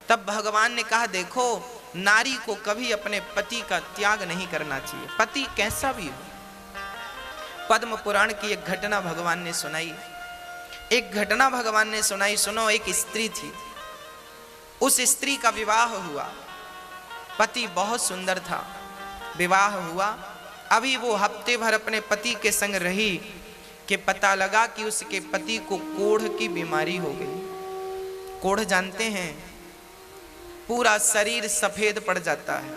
तब भगवान ने कहा, देखो नारी को कभी अपने पति का त्याग नहीं करना चाहिए, पति कैसा भी हो। पद्म पुराण की एक घटना भगवान ने सुनाई, सुनो। एक स्त्री थी, उस स्त्री का विवाह हुआ, पति बहुत सुंदर था, विवाह हुआ। अभी वो हफ्ते भर अपने पति के संग रही कि पता लगा कि उसके पति को कोढ़ की बीमारी हो गई। कोढ़ जानते हैं, पूरा शरीर सफेद पड़ जाता है।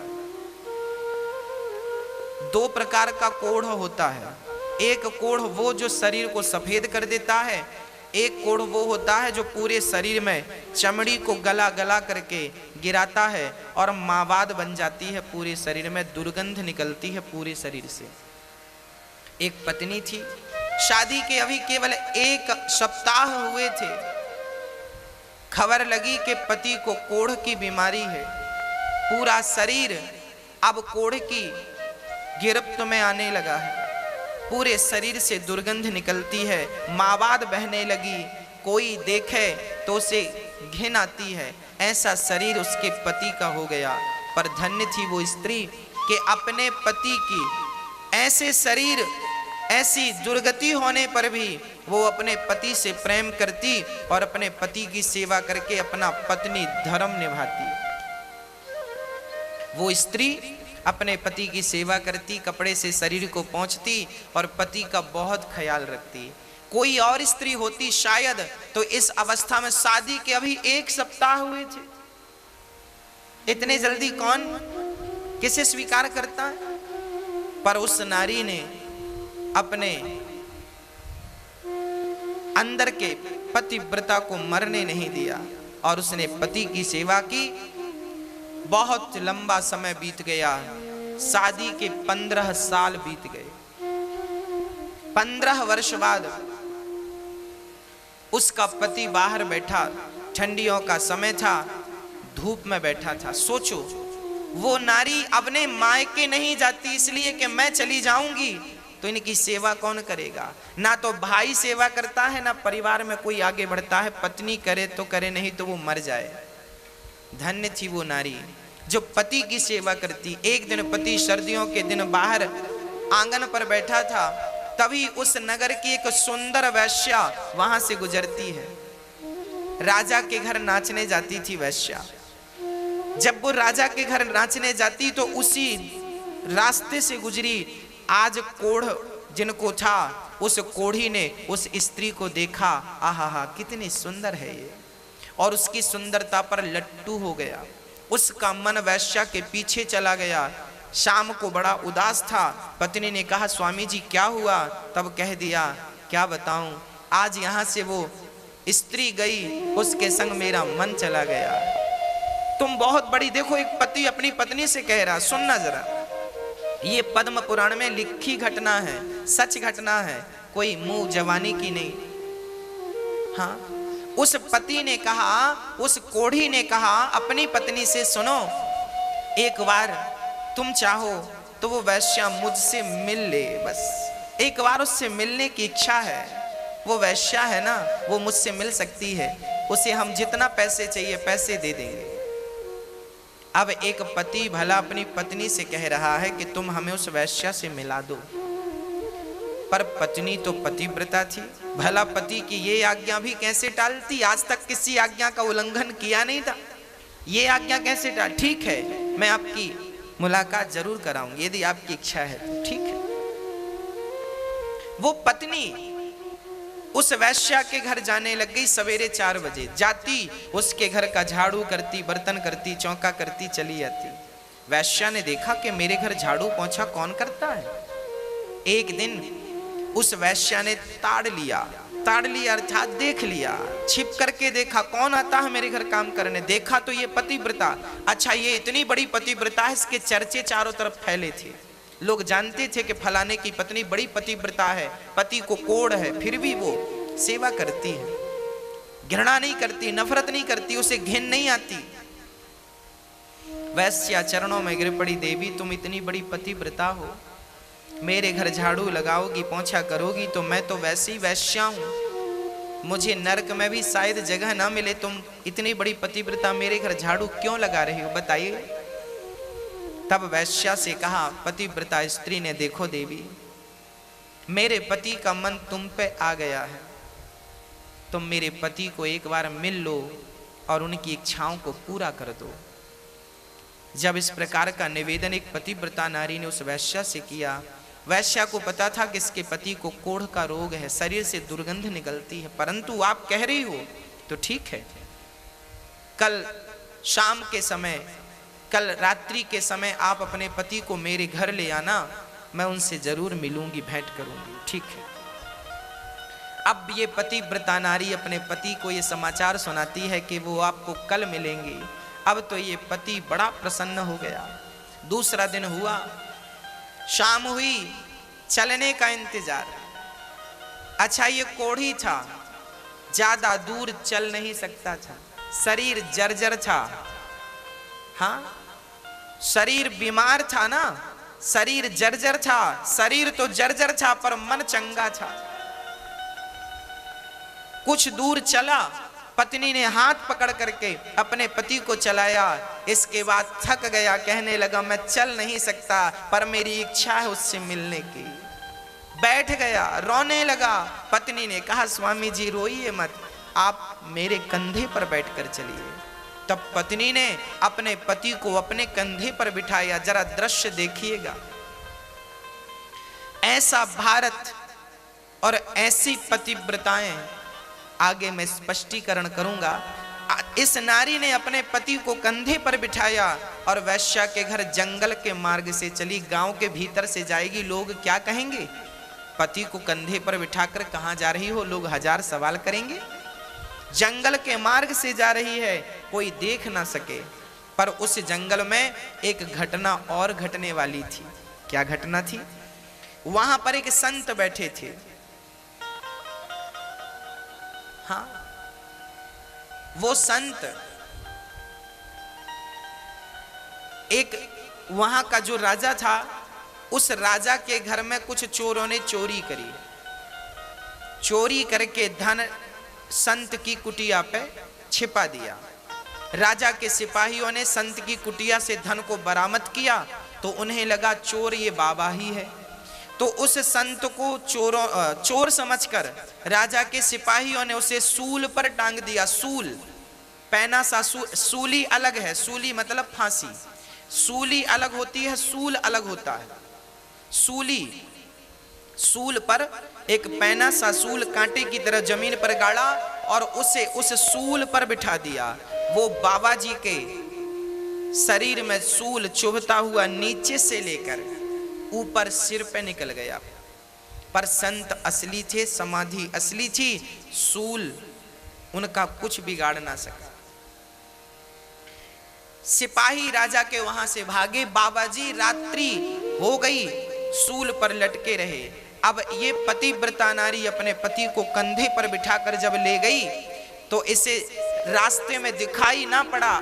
दो प्रकार का कोढ़ होता है, एक कोढ़ वो जो शरीर को सफेद कर देता है, एक कोढ़ वो होता है जो पूरे शरीर में चमड़ी को गला गला करके गिराता है और मावाद बन जाती है, पूरे शरीर में दुर्गंध निकलती है पूरे शरीर से। एक पत्नी थी, शादी के अभी केवल 1 सप्ताह हुए थे, खबर लगी कि पति को कोढ़ की बीमारी है, पूरा शरीर अब कोढ़ की गिरफ्त में आने लगा है, पूरे शरीर से दुर्गंध निकलती है, मावाद बहने लगी, कोई देखे तो उसे घिन आती है। ऐसा शरीर उसके पति का हो गया। पर धन्य थी वो स्त्री कि अपने पति की ऐसे शरीर, ऐसी दुर्गति होने पर भी वो अपने पति से प्रेम करती और अपने पति की सेवा करके अपना पत्नी धर्म निभाती। वो स्त्री अपने पति की सेवा करती, कपड़े से शरीर को पोंछती और पति का बहुत ख्याल रखती। कोई और स्त्री होती शायद तो इस अवस्था में, शादी के अभी 1 सप्ताह हुए थे, इतने जल्दी कौन किसे स्वीकार करता है। पर उस नारी ने अपने अंदर के पतिव्रता को मरने नहीं दिया और उसने पति की सेवा की। बहुत लंबा समय बीत गया, शादी के 15 साल बीत गए। 15 वर्ष बाद उसका पति बाहर बैठा, ठंडियों का समय था, धूप में बैठा था। सोचो, वो नारी अपने मायके नहीं जाती इसलिए कि मैं चली जाऊंगी तो इनकी सेवा कौन करेगा। ना तो भाई सेवा करता है, ना परिवार में कोई आगे बढ़ता है। पत्नी करे तो करे, नहीं तो वो मर जाए। धन्य थी वो नारी जो पति की सेवा करती। एक दिन पति सर्दियों के दिन बाहर आंगन पर बैठा था, तभी उस नगर की एक सुंदर वैश्या वहां से गुजरती है। राजा के घर नाचने जाती थी वैश्या। जब वो राजा के घर नाचने जाती तो उसी रास्ते से गुजरी। आज कोढ़ जिनको था, उस कोढ़ी ने उस स्त्री को देखा, आहा कितनी सुंदर है ये, और उसकी सुंदरता पर लट्टू हो गया। उसका मन वैश्या के पीछे चला गया। शाम को बड़ा उदास था। पत्नी ने कहा, स्वामी जी क्या हुआ? तब कह दिया, क्या बताऊं, आज यहाँ से वो स्त्री गई, उसके संग मेरा मन चला गया। तुम बहुत बड़ी, देखो एक पति अपनी पत्नी से कह रहा, सुनना जरा, ये पद्म पुराण में लिखी घटना है, सच घटना है, कोई मुंह जवानी की नहीं। हाँ, उस पति ने कहा, उस कोढ़ी ने कहा अपनी पत्नी से, सुनो, एक बार तुम चाहो तो वो वैश्या मुझसे मिल ले, बस एक बार उससे मिलने की इच्छा है। वो वैश्या है ना, वो मुझसे मिल सकती है, उसे हम जितना पैसे चाहिए पैसे दे देंगे। अब एक पति भला अपनी पत्नी से कह रहा है कि तुम हमें उस वैश्या से मिला दो, पर पत्नी तो पतिव्रता थी, भला पति की ये आज्ञा भी कैसे टालती। आज तक किसी आज्ञा का उल्लंघन किया नहीं था, ये आज्ञा कैसे टाल। ठीक है, मैं आपकी मुलाकात जरूर कराऊंगी, यदि आपकी इच्छा है तो ठीक है। वो पत्नी उस वैश्या के घर जाने लग गई। सवेरे 4 बजे जाती, उसके घर का झाड़ू करती, बर्तन करती, चौका करती, चली जाती। वैश्या ने देखा कि मेरे घर झाड़ू पोंछा कौन करता है। एक दिन उस वैश्या ने ताड़ लिया अर्थात देख लिया, छिप करके देखा कौन आता है मेरे घर काम करने। देखा तो ये पतिव्रता। अच्छा, ये इतनी बड़ी पतिव्रता है, इसके चर्चे चारों तरफ फैले थे। लोग जानते थे कि फलाने की पत्नी बड़ी पतिव्रता है, पति को कोढ़ है, फिर भी वो सेवा करती है, घृणा नहीं करती, नफरत नहीं करती, उसे घिन नहीं आती। वैश्या चरणों में गिर पड़ी, देवी तुम इतनी बड़ी पतिव्रता हो, मेरे घर झाड़ू लगाओगी, पोंछा करोगी, तो मैं तो वैसी वैश्या हूं, मुझे नरक में भी शायद जगह ना मिले, तुम इतनी बड़ी पतिव्रता मेरे घर झाड़ू क्यों लगा रही हो, बताइए। तब वैश्या से कहा पतिव्रता स्त्री ने, देखो देवी, मेरे पति का मन तुम पे आ गया है, तुम मेरे पति को एक बार मिल लो और उनकी इच्छाओं को पूरा कर दो। जब इस प्रकार का निवेदन एक पतिव्रता नारी ने उस वैश्या से किया, वैश्या को पता था कि इसके पति को कोढ़ का रोग है, शरीर से दुर्गंध निकलती है, परंतु आप कह रही हो तो ठीक है, कल शाम के समय, कल रात्रि के समय आप अपने पति को मेरे घर ले आना, मैं उनसे जरूर मिलूंगी, भेंट करूंगी, ठीक है। अब ये पतिव्रता नारी अपने पति को ये समाचार सुनाती है कि वो आपको कल मिलेंगे। अब तो ये पति बड़ा प्रसन्न हो गया। दूसरा दिन हुआ, शाम हुई, चलने का इंतजार। अच्छा, ये कोढ़ी था, ज्यादा दूर चल नहीं सकता था, शरीर जर्जर था। हाँ, शरीर बीमार था ना, शरीर जर्जर था, शरीर तो जर्जर था पर मन चंगा था। कुछ दूर चला, पत्नी ने हाथ पकड़ करके अपने पति को चलाया, इसके बाद थक गया, कहने लगा मैं चल नहीं सकता पर मेरी इच्छा है उससे मिलने की। बैठ गया, रोने लगा। पत्नी ने कहा स्वामी जी रोइए मत, आप मेरे कंधे पर बैठकर चलिए। तब पत्नी ने अपने पति को अपने कंधे पर बिठाया। जरा दृश्य देखिएगा, ऐसा भारत और ऐसी पतिव्रताएं आगे मैं स्पष्टीकरण करूंगा। इस नारी ने अपने पति को कंधे पर बिठाया और वैश्या के घर जंगल के मार्ग से चली, गांव के भीतर से जाएगी, लोग क्या कहेंगे, पति को कंधे पर बिठाकर कहां जा रही हो, लोग हजार सवाल करेंगे। जंगल के मार्ग से जा रही है, कोई देख ना सके। पर उस जंगल में एक घटना और घटने वाली थी। क्या घटना थी? वहां पर एक संत बैठे थे। हाँ, वो संत, एक वहां का जो राजा था, उस राजा के घर में कुछ चोरों ने चोरी करी। चोरी करके धन संत की कुटिया पे छिपा दिया। राजा के सिपाहियों ने संत की कुटिया से धन को बरामद किया तो उन्हें लगा चोर ये बाबा ही है। तो उस संत को चोर समझकर राजा के सिपाहियों ने उसे सूल पर टांग दिया। सूल, पैना सा सूली अलग है, सूली मतलब फांसी, सूली अलग होती है, सूल अलग होता है। सूली, सूल पर एक पैना सा सूल कांटे की तरह जमीन पर गाड़ा और उसे उस सूल पर बिठा दिया। वो बाबा जी के शरीर में सूल चुभता हुआ नीचे से लेकर ऊपर सिर पे निकल गया। पर संत असली थे, समाधि असली थी, सूल उनका कुछ बिगाड़ ना सका। सिपाही राजा के वहां से भागे। बाबा जी रात्रि हो गई, सूल पर लटके रहे। अब ये पतिव्रता नारी अपने पति को कंधे पर बिठाकर जब ले गई तो इसे रास्ते में दिखाई ना पड़ा,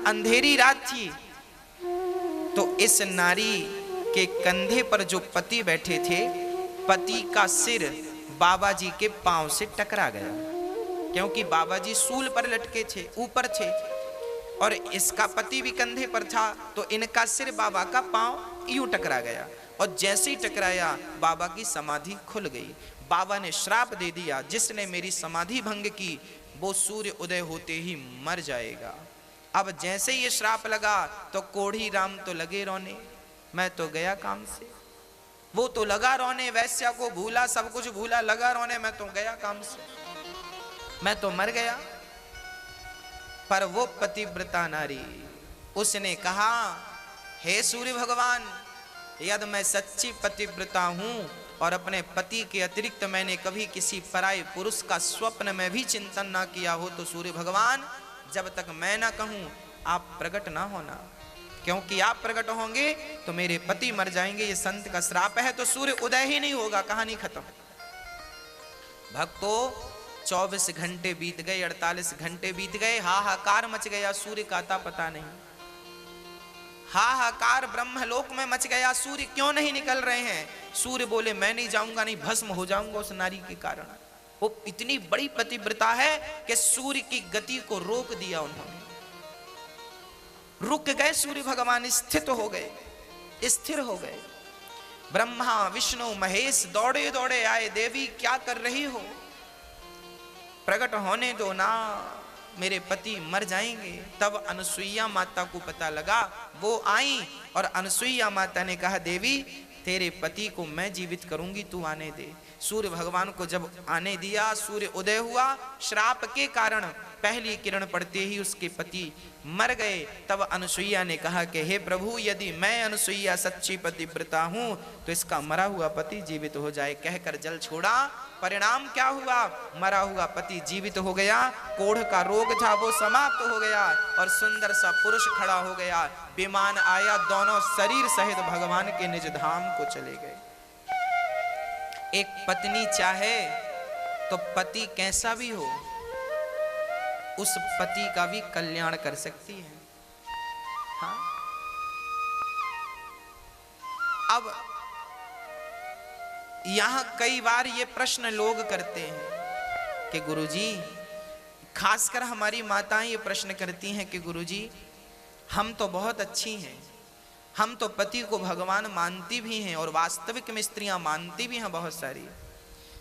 अंधेरी रात थी। तो इस नारी के कंधे पर जो पति बैठे थे, पति का सिर बाबा जी के पांव से टकरा गया, क्योंकि बाबा जी सूल पर लटके थे, ऊपर थे, और इसका पति भी कंधे पर था। तो इनका सिर बाबा का पांव यूं टकरा गया, और जैसे ही टकराया बाबा की समाधि खुल गई। बाबा ने श्राप दे दिया, जिसने मेरी समाधि भंग की वो सूर्य उदय होते ही मर जाएगा। अब जैसे ही ये श्राप लगा तो कोढ़ी राम तो लगे रोने, मैं तो गया काम से। वो तो लगा रोने, वैश्या को भूला, सब कुछ भूला, लगा रोने, मैं तो गया काम से, मैं तो मर गया। पर वो पतिव्रता नारी, उसने कहा हे सूर्य भगवान, यदि मैं सच्ची पतिव्रता हूं और अपने पति के अतिरिक्त मैंने कभी किसी पराये पुरुष का स्वप्न में भी चिंतन ना किया हो, तो सूर्य भगवान जब तक मैं ना कहूं आप प्रकट ना होना, क्योंकि आप प्रकट होंगे तो मेरे पति मर जाएंगे। ये संत का श्राप है। तो सूर्य उदय ही नहीं होगा, कहानी खत्म। भक्तों, 24 घंटे बीत गए, 48 घंटे बीत गए, हाहाकार मच गया, सूर्य का आता पता नहीं। हाहाकार ब्रह्मलोक में मच गया, सूर्य क्यों नहीं निकल रहे हैं? सूर्य बोले मैं नहीं जाऊंगा, नहीं भस्म हो जाऊंगा उस नारी के कारण। वो इतनी बड़ी पतिव्रता है कि सूर्य की गति को रोक दिया उन्होंने, रुक गए सूर्य भगवान, स्थित हो गए, स्थिर हो गए। ब्रह्मा विष्णु महेश दौड़े दौड़े आए, देवी क्या कर रही हो, प्रकट होने दो ना, मेरे पति मर जाएंगे। तब अनुसुईया माता को पता लगा, वो आई और अनुसुईया माता ने कहा, देवी तेरे पति को मैं जीवित करूंगी, तू आने दे। सूर्य भगवान को जब आने दिया, सूर्य उदय हुआ, श्राप के कारण पहली किरण पड़ते ही उसके पति मर गए। तब अनुसुईया ने कहा कि हे प्रभु, यदि मैं अनुसुईया सच्ची पतिव्रता हूं तो इसका मरा हुआ पति जीवित हो जाए। कहकर जल छोड़ा, परिणाम क्या हुआ, मरा हुआ पति जीवित हो गया, कोढ़ का रोग था वो समाप्त हो गया और सुंदर सा पुरुष खड़ा हो गया। विमान आया, दोनों शरीर सहित भगवान के निज धाम को चले गए। एक पत्नी चाहे तो पति कैसा भी हो, उस पति का भी कल्याण कर सकती है। हाँ, अब यहां कई बार ये प्रश्न लोग करते हैं कि गुरुजी, खासकर हमारी माताएं ये प्रश्न करती हैं कि गुरुजी हम तो बहुत अच्छी हैं, हम तो पति को भगवान मानती भी हैं और वास्तविक में स्त्रियां मानती भी हैं बहुत सारी,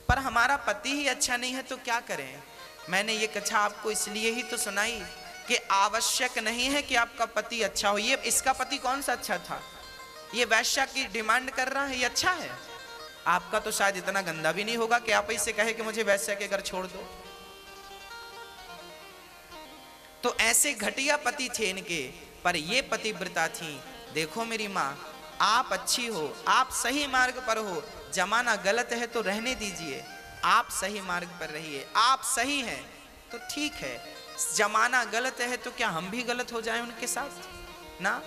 पर हमारा पति ही अच्छा नहीं है तो क्या करें। मैंने ये कथा आपको इसलिए ही तो सुनाई कि आवश्यक नहीं है कि आपका पति अच्छा हो। ये इसका पति कौन सा अच्छा था, ये वैश्या की डिमांड कर रहा है, ये अच्छा है। आपका तो शायद इतना गंदा भी नहीं होगा कि आप इससे कहे कि मुझे वैश्या के घर छोड़ दो। तो ऐसे घटिया पति थे इनके, पर ये पतिव्रता थी। देखो मेरी माँ, आप अच्छी हो, आप सही मार्ग पर हो, जमाना गलत है तो रहने दीजिए, आप सही मार्ग पर रहिए, आप सही हैं तो ठीक है, जमाना गलत है तो क्या हम भी गलत हो जाएं उनके साथ ना।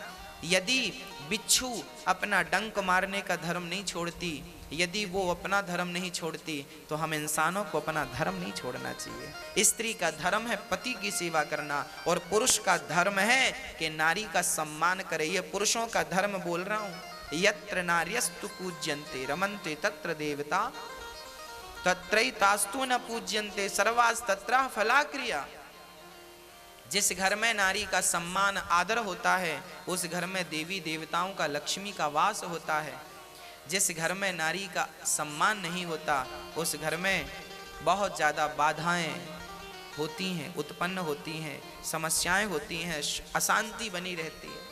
यदि बिच्छू अपना डंक मारने का धर्म नहीं छोड़ती, यदि वो अपना धर्म नहीं छोड़ती, तो हम इंसानों को अपना धर्म नहीं छोड़ना चाहिए। स्त्री का धर्म है पति की सेवा करना और पुरुष का धर्म है कि नारी का सम्मान करे। ये पुरुषों का धर्म बोल रहा हूं। यत्र नार्यस्तु पूज्यन्ते रमन्ते तत्र देवता तत्रैतास्तु न पूज्यन्ते सर्वास्तत्र फलाक्रिया। जिस घर में नारी का सम्मान आदर होता है, उस घर में देवी देवताओं का, लक्ष्मी का वास होता है। जिस घर में नारी का सम्मान नहीं होता, उस घर में बहुत ज़्यादा बाधाएं होती हैं, उत्पन्न होती हैं, समस्याएं होती हैं, अशांति बनी रहती है।